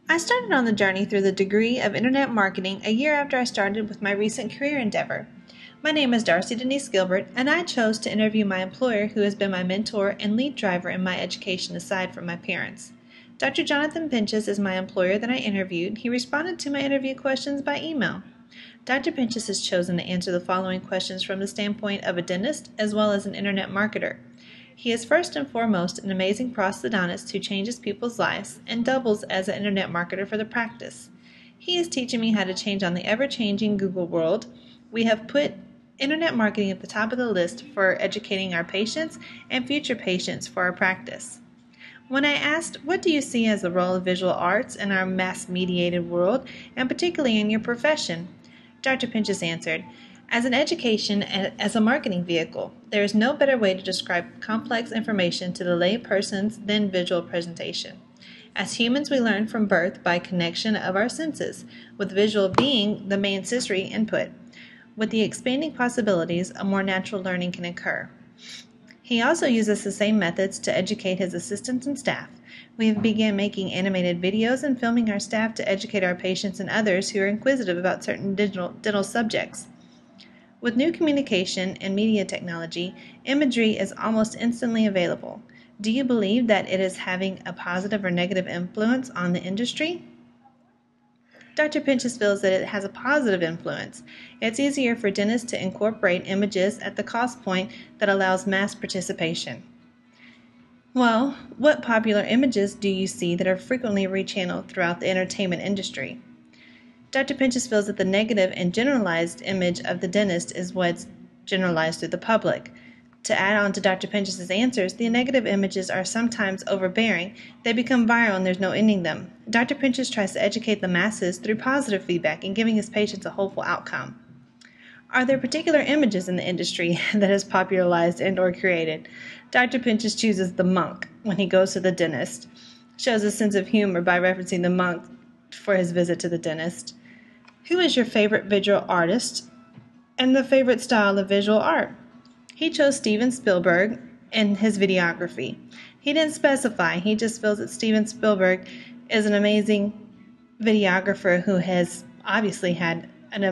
I started on the journey through the degree of Internet marketing a year after I started with my recent career endeavor. My name is Darcy Denise Gilbert, and I chose to interview my employer who has been my mentor and lead driver in my education aside from my parents. Dr. Jonathan Pinchas is my employer that I interviewed. He responded to my interview questions by email. Dr. Pinchas has chosen to answer the following questions from the standpoint of a dentist as well as an Internet marketer. He is first and foremost an amazing prosthodontist who changes people's lives and doubles as an Internet marketer for the practice. He is teaching me how to change on the ever-changing Google world. We have put Internet marketing at the top of the list for educating our patients and future patients for our practice. When I asked, what do you see as the role of visual arts in our mass-mediated world, and particularly in your profession? Dr. Pinchas answered, as an education and as a marketing vehicle, there is no better way to describe complex information to the lay persons than visual presentation. As humans, we learn from birth by connection of our senses, with visual being the main sensory input. With the expanding possibilities, a more natural learning can occur. He also uses the same methods to educate his assistants and staff. We have begun making animated videos and filming our staff to educate our patients and others who are inquisitive about certain dental subjects. With new communication and media technology, imagery is almost instantly available. Do you believe that it is having a positive or negative influence on the industry? Dr. Pinchas feels that it has a positive influence. It's easier for dentists to incorporate images at the cost point that allows mass participation. Well, what popular images do you see that are frequently rechanneled throughout the entertainment industry? Dr. Pinchas feels that the negative and generalized image of the dentist is what's generalized through the public. To add on to Dr. Pinchas' answers, the negative images are sometimes overbearing. They become viral and there's no ending them. Dr. Pinchas tries to educate the masses through positive feedback and giving his patients a hopeful outcome. Are there particular images in the industry that is popularized and or created? Dr. Pinchas chooses the monk when he goes to the dentist, shows a sense of humor by referencing the monk for his visit to the dentist. Who is your favorite visual artist and the favorite style of visual art? He chose Steven Spielberg in his videography. He didn't specify, he just feels that Steven Spielberg is an amazing videographer who has obviously had an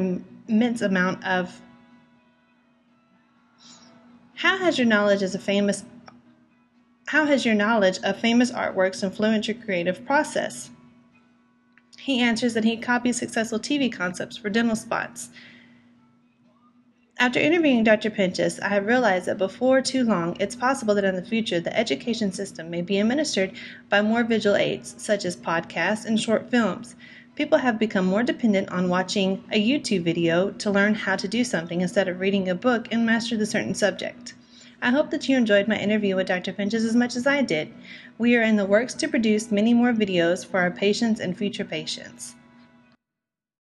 immense amount of... How has your knowledge of famous artworks influenced your creative process? He answers that he copies successful TV concepts for dental spots. After interviewing Dr. Pinchas, I have realized that before too long, it's possible that in the future, the education system may be administered by more visual aids, such as podcasts and short films. People have become more dependent on watching a YouTube video to learn how to do something instead of reading a book and master the certain subject. I hope that you enjoyed my interview with Dr. Pinchas as much as I did. We are in the works to produce many more videos for our patients and future patients.